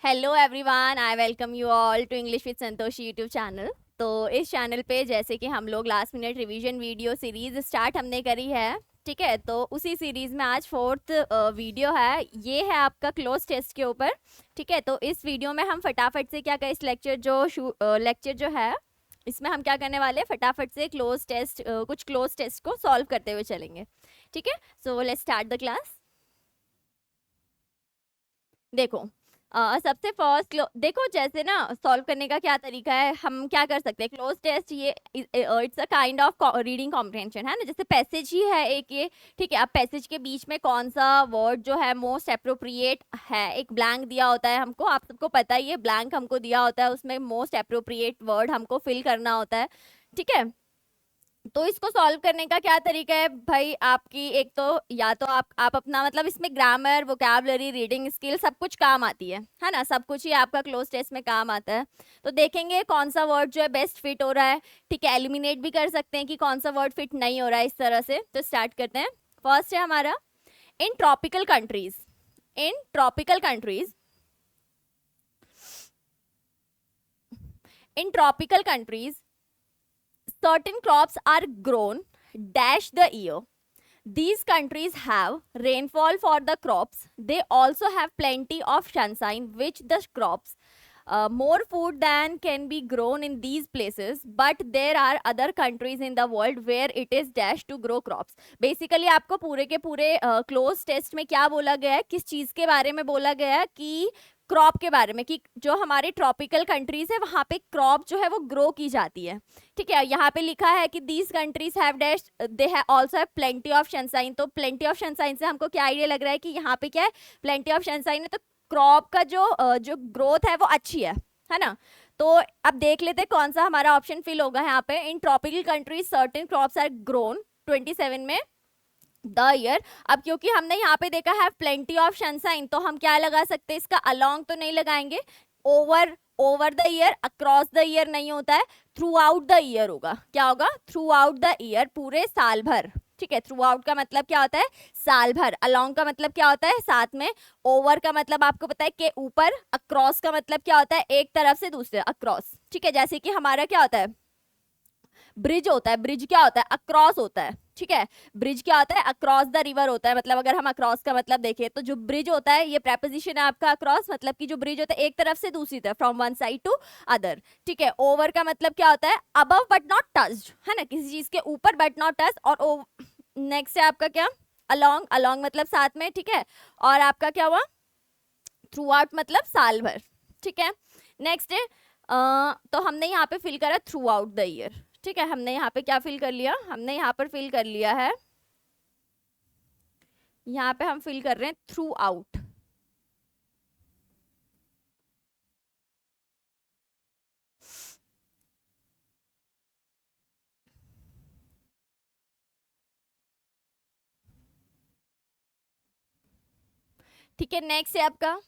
Hello everyone, I welcome you all to English with Santoshi YouTube channel. तो इस channel पे जैसे कि हम लोग last minute revision video series start हमने करी है, ठीक है। तो उसी सीरीज में आज फोर्थ वीडियो है, ये है आपका क्लोज टेस्ट के ऊपर, ठीक है। तो इस वीडियो में हम फटाफट से क्या करें, इस लेक्चर जो है इसमें हम क्या करने वाले हैं, फटाफट से कुछ क्लोज टेस्ट को सॉल्व करते हुए चलेंगे, ठीक है। So let's start the class. देखो, सबसे फर्स्ट देखो, जैसे ना सॉल्व करने का क्या तरीका है, हम क्या कर सकते हैं। क्लोज टेस्ट ये it's a kind of reading comprehension, है ना। जैसे पैसेज ही है एक ये, ठीक है। अब पैसेज के बीच में कौन सा वर्ड जो है मोस्ट अप्रोप्रिएट है, एक ब्लैंक दिया होता है हमको, आप सबको पता ही है। ब्लैंक हमको दिया होता है, उसमें मोस्ट अप्रोप्रिएट वर्ड हमको फिल करना होता है, ठीक है। तो इसको सॉल्व करने का क्या तरीका है भाई, आपकी एक तो या तो आप अपना मतलब इसमें ग्रामर, वोकैबुलरी, रीडिंग स्किल सब कुछ काम आती है ना। सब कुछ ही आपका क्लोज टेस्ट में काम आता है। तो देखेंगे कौन सा वर्ड जो है बेस्ट फिट हो रहा है, ठीक है। एलिमिनेट भी कर सकते हैं कि कौन सा वर्ड फिट नहीं हो रहा है, इस तरह से। तो स्टार्ट करते हैं। फर्स्ट है हमारा, इन tropical countries. In tropical countries, in tropical countries certain crops are grown dash the year. These countries have rainfall for the crops. They also have plenty of sunshine, which the crops more food than can be grown in these places, but there are other countries in the world where it is dash to grow crops. Basically आपको पूरे के पूरे cloze test में क्या बोला गया है, किस चीज के बारे में बोला गया है कि क्रॉप के बारे में, कि जो हमारे ट्रॉपिकल कंट्रीज है वहां पे क्रॉप जो है वो ग्रो की जाती है, ठीक है। यहाँ पे लिखा है कि these countries have dash they have also have plenty of sunshine. तो प्लेंटी ऑफ सनशाइन से हमको क्या आइडिया लग रहा है कि यहाँ पे क्या है, प्लेंटी ऑफ सनशाइन है, तो क्रॉप का जो ग्रोथ है वो अच्छी है ना। तो अब देख लेते हैं कौन सा हमारा ऑप्शन फिल होगा यहाँ पे। In tropical countries certain crops are grown 27 में द ईयर। अब क्योंकि हमने यहाँ पे देखा है प्लेंटी ऑफ सनशाइन, तो हम क्या लगा सकते हैं, इसका अलोंग तो नहीं लगाएंगे। Over over the year, across the year नहीं होता है, थ्रू आउट द ईयर होगा। क्या होगा, थ्रू आउट द ईयर, पूरे साल भर, ठीक है। थ्रू आउट का मतलब क्या होता है, साल भर। अलोंग का मतलब क्या होता है, साथ में। ओवर का मतलब आपको पता है कि ऊपर। अक्रॉस का मतलब क्या होता है, एक तरफ से दूसरे, अक्रॉस, ठीक है। जैसे कि हमारा क्या होता है, ब्रिज होता है। ब्रिज क्या होता है, अक्रॉस होता है, ठीक है। ब्रिज क्या होता है, अक्रॉस द रिवर होता है। मतलब अगर हम अक्रॉस का मतलब देखें तो जो ब्रिज होता है, ये प्रेपोजिशन है आपका अक्रॉस, मतलब कि जो ब्रिज होता है एक तरफ से दूसरी तरफ, from one side to other, ठीक है। ओवर का मतलब क्या होता है, अबव बट नॉट टच्ड, है ना, किसी चीज के ऊपर बट नॉट टच। और नेक्स्ट है आपका क्या, अलोंग। अलोंग मतलब साथ में, ठीक है। और आपका क्या हुआ, थ्रू आउट मतलब साल भर, ठीक है। नेक्स्ट है तो हमने यहाँ पे फिल करा थ्रू आउट द ईयर, ठीक है। हमने यहाँ पे क्या फिल कर लिया, हमने यहाँ पर फिल कर लिया है, यहाँ पे हम फिल कर रहे हैं थ्रू आउट। ठीक है, नेक्स्ट है आपका,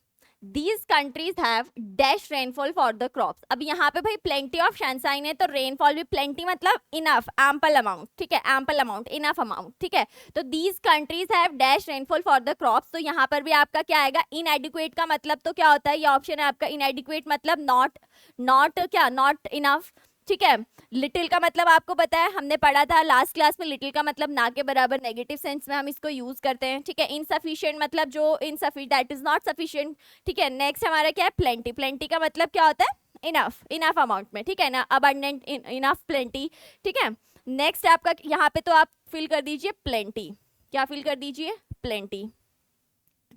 these countries have dash rainfall for the crops. अब यहाँ पे भाई प्लेंटी ऑफ सनशाइन है, तो रेनफॉल भी प्लेंटी मतलब इनफ, एम्पल अमाउंट, ठीक है। एम्पल अमाउंट, इनफ अमाउंट, ठीक है। तो these countries have dash rainfall for the crops. तो यहाँ पर भी आपका क्या आएगा, इनएडिक्वेट का मतलब तो क्या होता है, ये ऑप्शन है आपका। इनएडिक्वेट मतलब नॉट, नॉट क्या, नॉट इनफ, ठीक है। लिटिल का मतलब आपको पता है, हमने पढ़ा था लास्ट क्लास में, लिटिल का मतलब ना के बराबर, नेगेटिव सेंस में हम इसको यूज करते हैं, ठीक है। इनसफिशिएंट मतलब जो insufficient, that is not sufficient, ठीक है। नेक्स्ट हमारा क्या है, प्लेंटी। प्लेंटी का मतलब क्या होता है, इनफ, इनफ अमाउंट में, ठीक है ना, अबंडेंट, इनफ, प्लेंटी, ठीक है। नेक्स्ट आपका यहाँ पे तो आप फिल कर दीजिए प्लेंटी, क्या फिल कर दीजिए, प्लेंटी,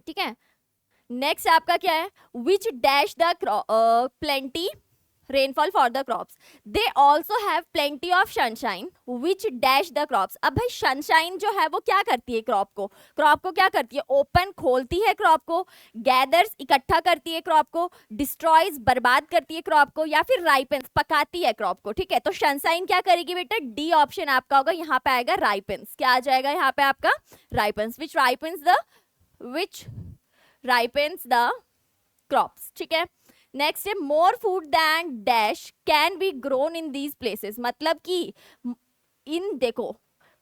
ठीक है। नेक्स्ट आपका क्या है, which dash the plenty rainfall for the crops. They also have plenty of sunshine which dash the crops. अब भाई सनशाइन जो है वो क्या करती है, क्रॉप को क्या करती है, ओपन खोलती है क्रॉप को, गैदर्स इकट्ठा करती है क्रॉप को, डिस्ट्रॉयज बर्बाद करती है क्रॉप को, या फिर राइपेंस पकाती है क्रॉप को, ठीक है। तो सनशाइन क्या करेगी बेटा, डी ऑप्शन आपका होगा। यहाँ पे आएगा राइपेंस, क्या आ जाएगा यहाँ पे आपका, राइपेंस, विच राइपेंस द क्रॉप्स, ठीक है। नेक्स्ट है, more food than dash can be grown in these places. मतलब कि इन देखो,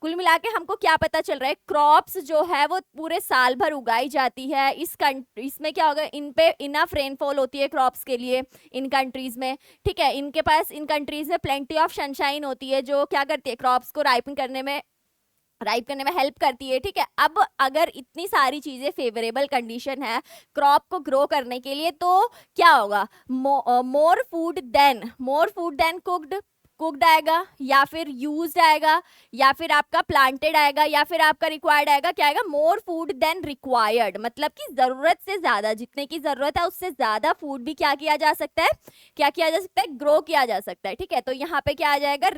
कुल मिला के हमको क्या पता चल रहा है, क्रॉप्स जो है वो पूरे साल भर उगाई जाती है। इसमें क्या होगा, इन पे इनफ रेनफॉल होती है क्रॉप्स के लिए इन कंट्रीज में, ठीक है। इनके पास इन कंट्रीज में प्लेंटी ऑफ सनशाइन होती है जो क्या करती है, क्रॉप्स को राइप करने में हेल्प करती है, ठीक है। अब अगर इतनी सारी चीजें फेवरेबल कंडीशन है क्रॉप को ग्रो करने के लिए, तो क्या होगा, मोर फूड देन कुक्ड आएगा, या फिर यूज्ड आएगा, या फिर आपका प्लांटेड आएगा, या फिर आपका रिक्वायर्ड आएगा। क्या आएगा, मोर फूड देन रिक्वायर्ड, मतलब कि जरूरत से ज्यादा, जितने की जरूरत है उससे ज्यादा फूड भी क्या किया जा सकता है, क्या किया जा सकता है, ग्रो किया जा सकता है, ठीक है। तो यहाँ पे क्या आ जाएगा,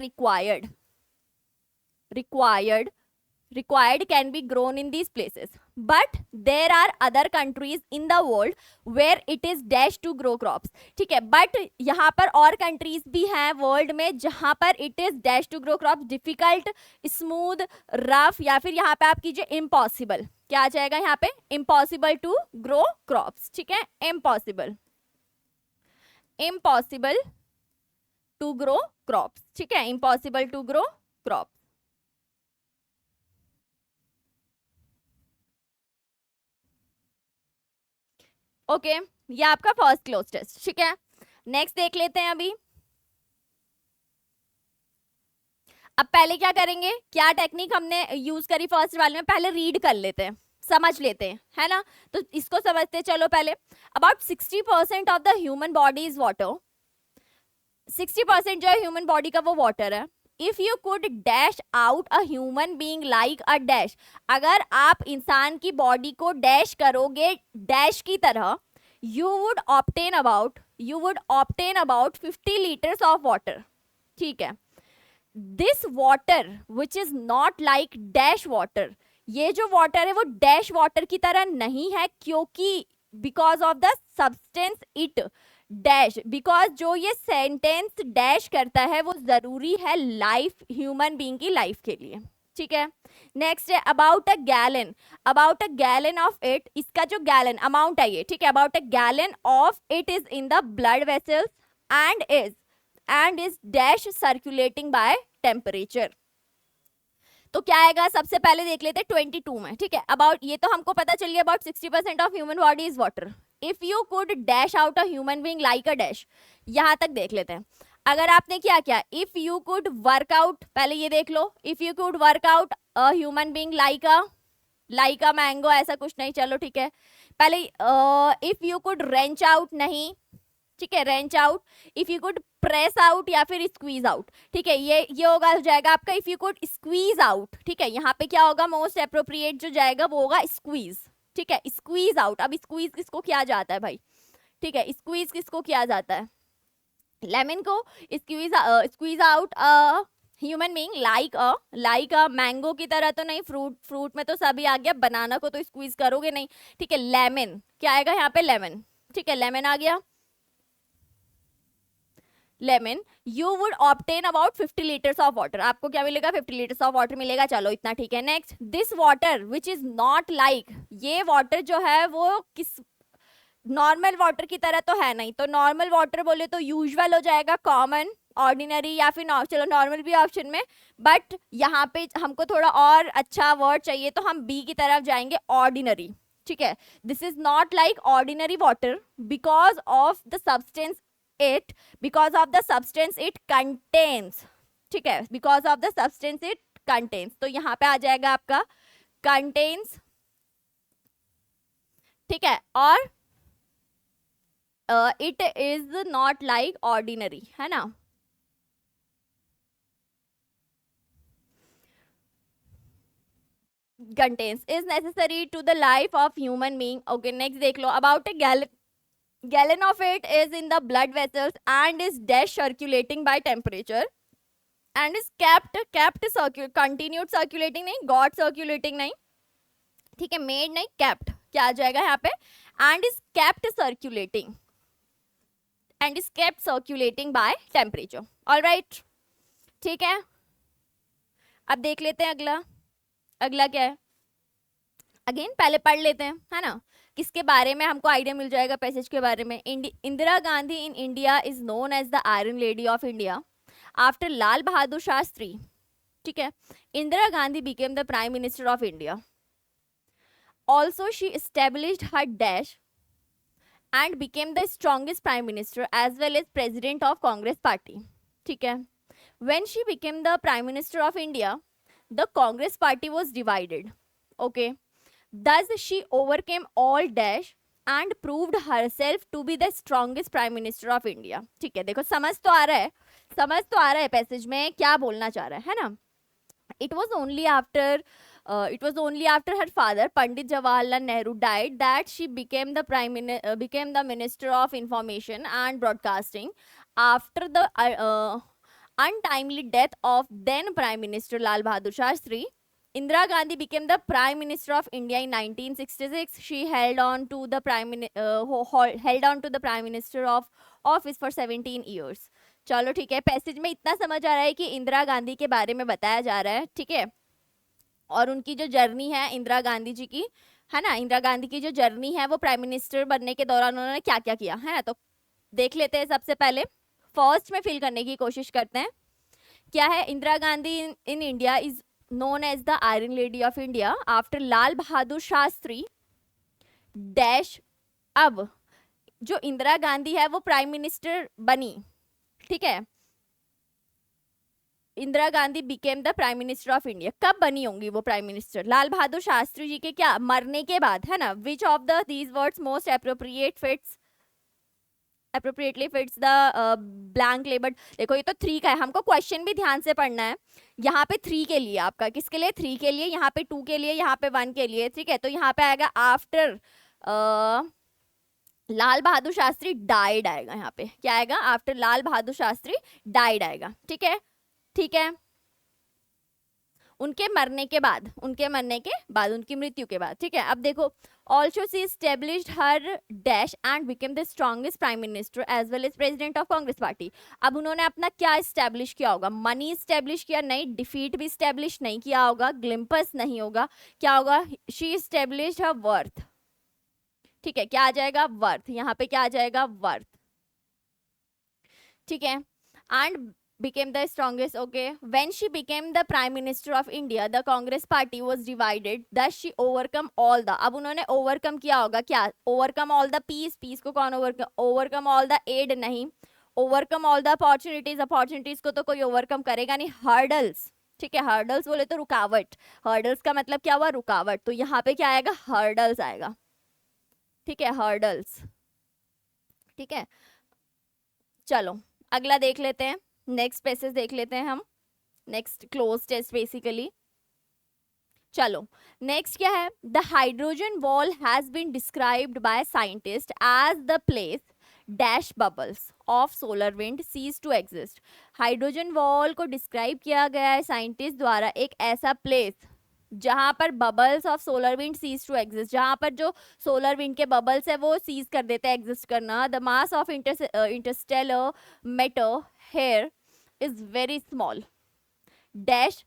required can be grown in these places, but there are other countries in the world where it is dash to grow crops, ठीक है। बट यहाँ पर और कंट्रीज भी हैं वर्ल्ड में जहां पर it is dash to grow crops, difficult, smooth, rough, या फिर यहाँ पे आप कीजिए इम्पॉसिबल। क्या आ जाएगा यहाँ पे, इम्पॉसिबल टू ग्रो क्रॉप्स, ठीक है, इम्पॉसिबल टू ग्रो क्रॉप्स, ठीक है, impossible to grow crops. Okay, ये आपका फर्स्ट क्लोज टेस्ट, ठीक है। नेक्स्ट देख लेते हैं अभी। अब पहले क्या करेंगे, क्या टेक्निक हमने यूज करी फर्स्ट वाले में, पहले रीड कर लेते हैं, समझ लेते हैं, है ना। तो इसको समझते हैं, चलो पहले। About 60% of the human body is water, 60% जो है ह्यूमन बॉडी का वो वाटर है। If you could dash out a human being like a dash, अगर आप इंसान की बॉडी को डैश करोगे डैश की तरह, you would obtain about 50 liters of water, ठीक है। this water which is not like dash water, ये जो वाटर है वो डैश वाटर की तरह नहीं है, क्योंकि because of the substance it dash, because जो ये सेंटेंस डैश करता है वो जरूरी है लाइफ, ह्यूमन बीइंग की लाइफ के लिए, ठीक है। नेक्स्ट है about a gallon of it, इसका जो गैलन अमाउंट है ये, ठीक है, about a gallon of it is in the blood vessels and is dash circulating by temperature. तो क्या आएगा, सबसे पहले देख लेते हैं 22 में, ठीक है। अबाउट, ये तो हमको पता चल गया, about 60% of human body is water. If you could dash out a human being like a dash, यहां तक देख लेते हैं। अगर आपने क्या किया, इफ यू कुड वर्कआउट, पहले ये देख लो, if you could work out a human being like a mango, ऐसा कुछ नहीं, चलो ठीक है। पहले if you could wrench out, नहीं, ठीक है, wrench out. If you could press out या फिर स्क्वीज आउट, ठीक है, ये होगा, हो जाएगा आपका if you could squeeze out, ठीक है। यहाँ पे क्या होगा, मोस्ट अप्रोप्रिएट जो जाएगा वो होगा स्क्वीज, ठीक है, स्क्वीज आउट। अब स्क्वीज किसको किया जाता है भाई, ठीक है, स्क्वीज किसको किया जाता है, लेमन को squeeze out human being like a mango की तरह तो नहीं, फ्रूट में तो सभी आ गया, बनाना को तो स्क्वीज करोगे नहीं, ठीक है। लेमन क्या आएगा यहाँ पे, लेमन, ठीक है, लेमन आ गया, lemon. You would obtain about 50 litres of water, आपको क्या मिलेगा, 50 लीटर्स ऑफ वाटर मिलेगा, चलो इतना ठीक है। Next, this water which is not like, ये वाटर जो है वो किस नॉर्मल वाटर की तरह तो है नहीं, तो नॉर्मल वाटर बोले तो यूजुअल हो जाएगा, कॉमन, ऑर्डिनरी, या फिर चलो नॉर्मल भी ऑप्शन में, बट यहाँ पे हमको थोड़ा और अच्छा वर्ड चाहिए तो हम बी की तरफ जाएंगे, ऑर्डिनरी, ठीक है। This is not like ordinary water because of the substance it contains, ठीक है, because of the substance it contains. तो यहाँ पे आ जाएगा आपका कंटेन्स, ठीक है, और it is not like ordinary, है ना। Contents is necessary to the life of human being. Okay, next देख लो, about a gallon of it is in the blood vessels and is dash circulating by temperature and is continued circulating नहीं, got circulating नहीं, ठीक है, made नहीं, kept, क्या आ जाएगा यहाँ पे, and is kept circulating by temperature, all right, ठीक है। अब देख लेते हैं अगला क्या है, अगेन पहले पढ़ लेते हैं, है ना, किसके बारे में हमको आइडिया मिल जाएगा, पैसेज के बारे में। Indira Gandhi in India is known as the iron lady of India after Lal Bahadur Shastri. ठीक है. Indira Gandhi became the prime minister of India. Also she established her dash and became the strongest prime minister as well as president of Congress party. ठीक है. When she became the prime minister of India, the Congress party was divided. Okay. Thus she overcame all dash and proved herself to be the strongest prime minister of India. ठीक है. देखो समझ तो आ रहा है passage में क्या बोलना चाह रहा है ना. It was only after her father Pandit Jawaharlal Nehru died that she became the minister of information and broadcasting after the untimely death of then prime minister Lal Bahadur Shastri. Indira Gandhi became the prime minister of India in 1966. She held on to the prime minister of office for 17 years. चलो ठीक है. Passage में इतना समझ आ रहा है कि इंदिरा गांधी के बारे में बताया जा रहा है. ठीक है. और उनकी जो जर्नी है इंदिरा गांधी जी की, है ना, इंदिरा गांधी की जो जर्नी है वो प्राइम मिनिस्टर बनने के दौरान उन्होंने क्या क्या किया है ना. तो देख लेते हैं. सबसे पहले फर्स्ट में फिल करने की कोशिश करते हैं. क्या है? Indira Gandhi in India is known as the Iron Lady of India after Lal Bahadur Shastri dash. अब जो इंदिरा गांधी है वो प्राइम मिनिस्टर बनी. ठीक है. Indira Gandhi became the prime minister of India. कब बनी होंगी वो प्राइम मिनिस्टर? लाल बहादुर शास्त्री जी के क्या मरने के बाद, है ना. Which of the these words most appropriately fits the blank labeled. देखो ये तो 3 का है. हमको क्वेश्चन भी ध्यान से पढ़ना है. यहाँ पे 3 के लिए आपका, किसके लिए? 3 के लिए. यहाँ पे 2 के लिए, यहाँ पे 1 के लिए. ठीक है. तो यहाँ पे आएगा आफ्टर लाल बहादुर शास्त्री डाइड आएगा. यहाँ पे क्या आएगा? आफ्टर लाल बहादुर शास्त्री डाइड आएगा. ठीक है. ठीक है. उनके मरने के बाद, उनकी मृत्यु के बाद. ठीक है. अब देखो, also she established her dash and became the strongest prime minister as well as president of Congress party. अब उन्होंने अपना क्या एस्टेब्लिश किया होगा? मनी एस्टेब्लिश किया नहीं, डिफीट भी एस्टेब्लिश नहीं किया होगा, ग्लिम्पस नहीं होगा. क्या होगा? She established her worth. ठीक है. क्या आ जाएगा? वर्थ. यहाँ पे क्या आ जाएगा? वर्थ. ठीक है. And became the strongest. Okay. When she became the prime minister of India, the Congress party was divided. Thus she overcome all the. अब उन्होंने overcome किया होगा. क्या? Overcome all the peace को कौन overcome all the aid नहीं. Overcome all the opportunities को तो कोई overcome करेगा नहीं. hurdles. ठीक है. hurdles बोले तो रुकावट. hurdles का मतलब क्या हुआ? रुकावट. तो यहाँ पे क्या आएगा? hurdles आएगा. ठीक है. hurdles. ठीक है. चलो अगला देख लेते हैं. नेक्स्ट पैसेज देख लेते हैं हम. Next cloze test basically. चलो नेक्स्ट क्या है? The hydrogen wall has been described by scientist as the place dash bubbles of solar wind cease to exist. Hydrogen wall को डिस्क्राइब किया गया है साइंटिस्ट द्वारा एक ऐसा प्लेस जहां पर bubbles of solar wind cease to exist, जहां पर जो सोलर विंड के बबल्स है वो सीज कर देते हैं एग्जिस्ट करना. The mass of interstellar matter here is very small. Dash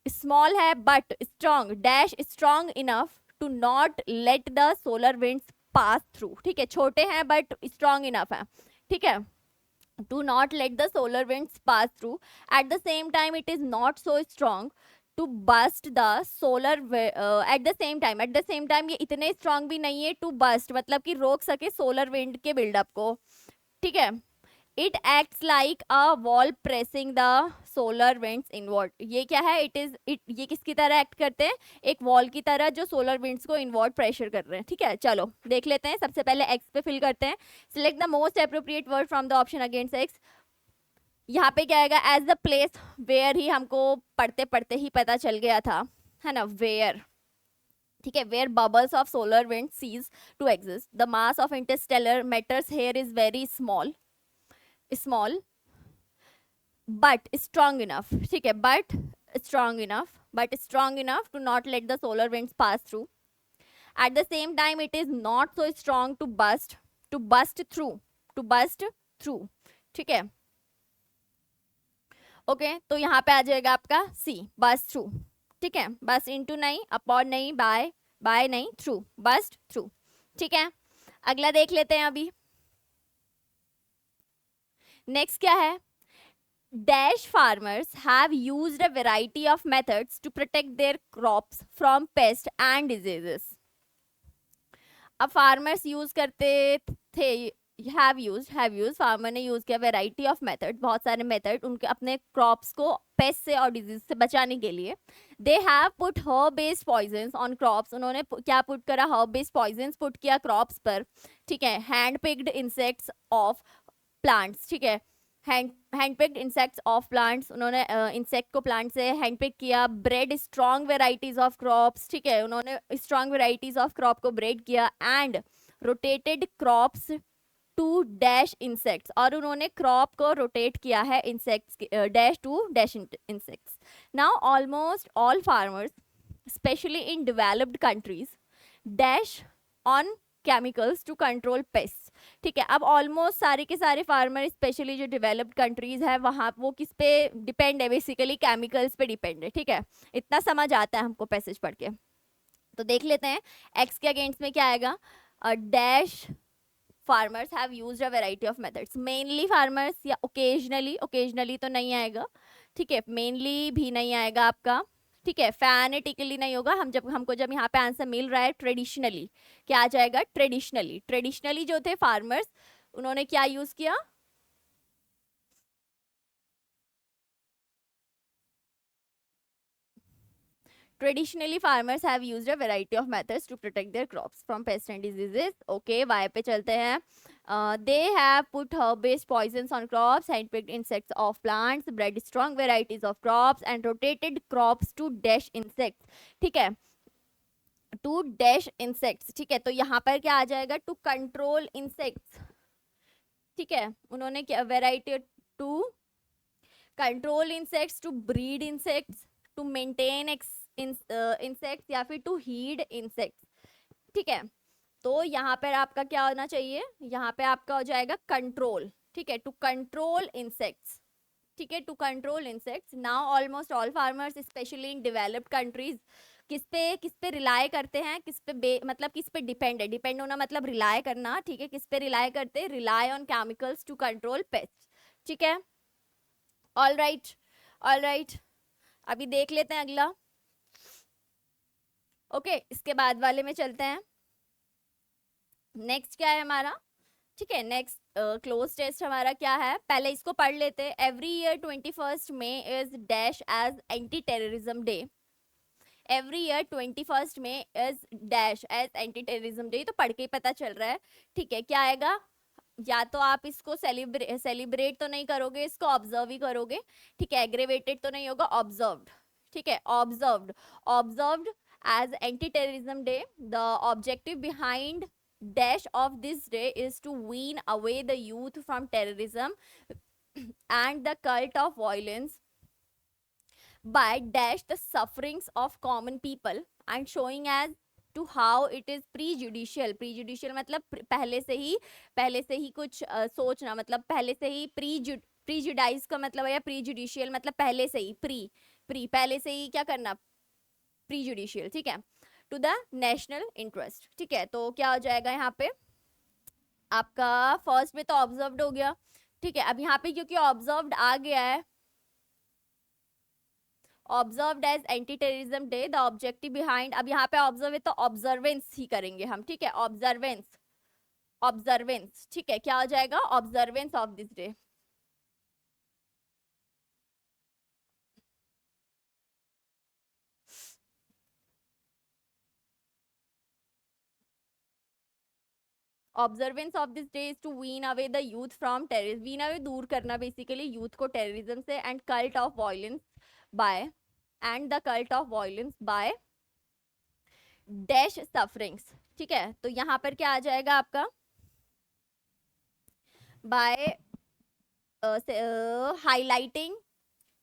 small है but strong. Dash strong enough to not let the solar winds pass through. ठीक है. छोटे हैं बट स्ट्रॉन्ग इनफ है. ठीक है. To not let the solar winds pass through. At the same time it is not so strong to bust the solar. At the same time ये इतने strong भी नहीं है टू बस्ट, मतलब कि रोक सके सोलर विंड के बिल्डअप को. ठीक है. It acts like a wall pressing the solar winds inward. ये क्या है? ये किसकी तरह एक्ट करते हैं? एक वॉल की तरह जो सोलर विंड्स को इनवर्ड प्रेशर कर रहे हैं. ठीक है. चलो देख लेते हैं. सबसे पहले एक्स पे फिल करते हैं. Select the most appropriate word from the option against X. यहाँ पे क्या आएगा? As the place where he हमको पढ़ते पढ़ते ही पता चल गया था, है ना. वेयर. ठीक है. Where bubbles of solar wind cease to exist. The mass of interstellar matters here is very small but strong enough. ठीक है. but strong enough to not let the solar winds pass through. At the same time it is not so strong to bust through. ठीक है. Okay. तो यहाँ पे आ जाएगा आपका सी, bast through. ठीक है. बस इनटू नहीं, अपॉन नहीं, बाय नहीं, थ्रू, बस्ट थ्रू. ठीक है. अगला देख लेते हैं. अभी नेक्स्ट क्या है? Dash farmers have used a variety of methods to protect their crops from pests and diseases. अब फार्मर्स यूज करते थे, हैव यूज फार्मर ने यूज किया वेराइटी ऑफ मेथड, बहुत सारे मेथड उनके अपने क्रॉप्स को पेस्ट से और डिजीज से बचाने के लिए. They have put herb based poisons on crops, उन्होंने क्या पुट करा, हर्ब बेस्ड पॉइजन्स पुट किया क्रॉप्स पर. ठीक है. Hand picked insects of plants. ठीक है. हैंडपिक्ड इंसेक्ट्स ऑफ प्लांट्स, उन्होंने इंसेक्ट को प्लांट से हैंडपिक किया. Bred strong varieties of crops. ठीक है. उन्होंने स्ट्रॉन्ग वेराइटीज ऑफ क्रॉप को ब्रेड किया. And rotated crops to dash insects, और उन्होंने क्रॉप को रोटेट किया है insects dash to dash insects. Now almost all farmers specially in developed countries dash on chemicals to control pest. ठीक है. अब ऑलमोस्ट सारे के सारे फार्मर स्पेशली जो डेवलप्ड कंट्रीज है वहाँ वो किस पे डिपेंड है, बेसिकली केमिकल्स पे डिपेंड है. ठीक है. इतना समझ आता है हमको पैसेज पढ़ के. तो देख लेते हैं एक्स के अगेंस्ट में क्या आएगा. Dash farmers have used a variety of methods. Mainly farmers या ओकेजनली, ओकेजनली तो नहीं आएगा. ठीक है. मेनली भी नहीं आएगा आपका. ठीक है. फैनेटिकली नहीं होगा. हमको जब यहाँ पे आंसर मिल रहा है ट्रेडिशनली, क्या आ जाएगा, ट्रेडिशनली. ट्रेडिशनली जो थे फार्मर्स उन्होंने क्या यूज किया, traditionally farmers have used a variety of methods to protect their crops from pest and diseases. Okay. Y पे चलते हैं. They have put herb-based poisons on crops, handpicked insects off plants, bred strong varieties of crops, and rotated crops to dash insects. ठीक है. To dash insects. ठीक है. तो यहाँ पर क्या आ जाएगा, टू कंट्रोल इंसेक्ट्स. ठीक है. उन्होंने क्या variety, to control insects, to breed insects, to maintain insects, या फिर टू हीड इंसेक्ट्स. ठीक है. तो यहाँ पर आपका क्या होना चाहिए, यहाँ पे आपका हो जाएगा कंट्रोल. ठीक है. To control insects. ठीक है. To control insects. Now almost all farmers specially in developed countries किस पे रिलाय करते हैं, किस पे मतलब किस पे डिपेंड है. डिपेंड होना मतलब रिलाय करना. ठीक है. किस पे रिलाय करते हैं, rely on chemicals to control pest. ठीक है. All right, all right. अभी देख लेते हैं अगला. ओके. इसके बाद वाले में चलते हैं. नेक्स्ट क्या है हमारा. ठीक है. नेक्स्ट क्लोज टेस्ट हमारा क्या है, पहले इसको पढ़ लेते हैं. Every year 21 May is dash as anti terrorism day. Every year 21 May is dash as anti terrorism day. तो पढ़ के ही पता चल रहा है. ठीक है. क्या आएगा, या तो आप इसको सेलिब्रेट तो नहीं करोगे, इसको ऑब्जर्व ही करोगे. ठीक है. एग्रेवेटेड तो नहीं होगा, ऑब्जर्व्ड. ठीक है. Observed. Observed as anti terrorism day. The objective behind dash of this day is to wean away the youth from terrorism and the cult of violence by dash the sufferings of common people and showing as to how it is prejudicial. prejudicial मतलब पहले से ही कुछ सोचना, मतलब पहले से ही प्रीजुडाइज का मतलब है, या प्रीजुडिशियल मतलब पहले से ही पहले से ही क्या करना, प्रीजुडिशियल. ठीक है. To the national interest. ठीक है. तो क्या हो जाएगा यहाँ पे आपका, फर्स्ट में तो ऑब्जर्व्ड हो गया. ठीक है. अब यहाँ पे क्योंकि ऑब्जर्व्ड आ गया है, observed as anti terrorism day, the objective behind, अब यहाँ पे ऑब्जर्व है तो ऑब्जर्वेंस ही करेंगे हम. ठीक है. Observance, observance. ठीक है. क्या हो जाएगा, observance of this day. Observance of this day is to wean away the youth from terrorism. Wean away दूर करना बेसिकली यूथ को टेररिज्म से. And cult of violence by, and the cult of violence by dash sufferings. ठीक है. तो यहाँ पर क्या आ जाएगा आपका, by highlighting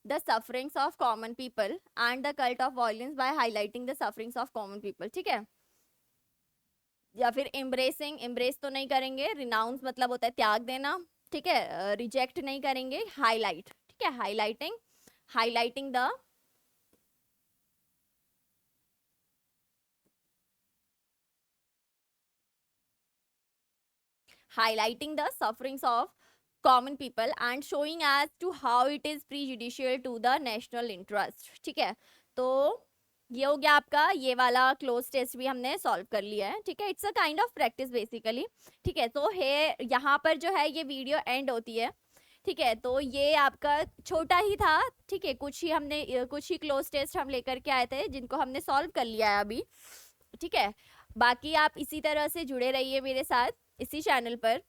the sufferings of common people and the cult of violence by highlighting the sufferings of common people. ठीक है. या फिर embracing, embrace तो नहीं करेंगे, renounce मतलब होता है त्याग देना. ठीक है. रिजेक्ट नहीं करेंगे, हाईलाइट. ठीक है. Highlighting, highlighting the highlighting the sufferings of common people and showing as to how it is prejudicial to the national interest. ठीक है, तो ये हो गया आपका ये वाला क्लोज टेस्ट भी हमने सॉल्व कर लिया है. ठीक है, it's a kind of practice basically. ठीक है, तो है यहाँ पर जो है ये वीडियो एंड होती है. ठीक है, तो ये आपका छोटा ही था. ठीक है, कुछ ही क्लोज टेस्ट हम लेकर के आए थे जिनको हमने सॉल्व कर लिया है अभी. ठीक है, बाकी आप इसी तरह से जुड़े रहिए मेरे साथ इसी चैनल पर.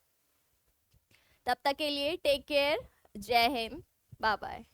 तब तक के लिए टेक केयर. जय हिंद. Bye bye.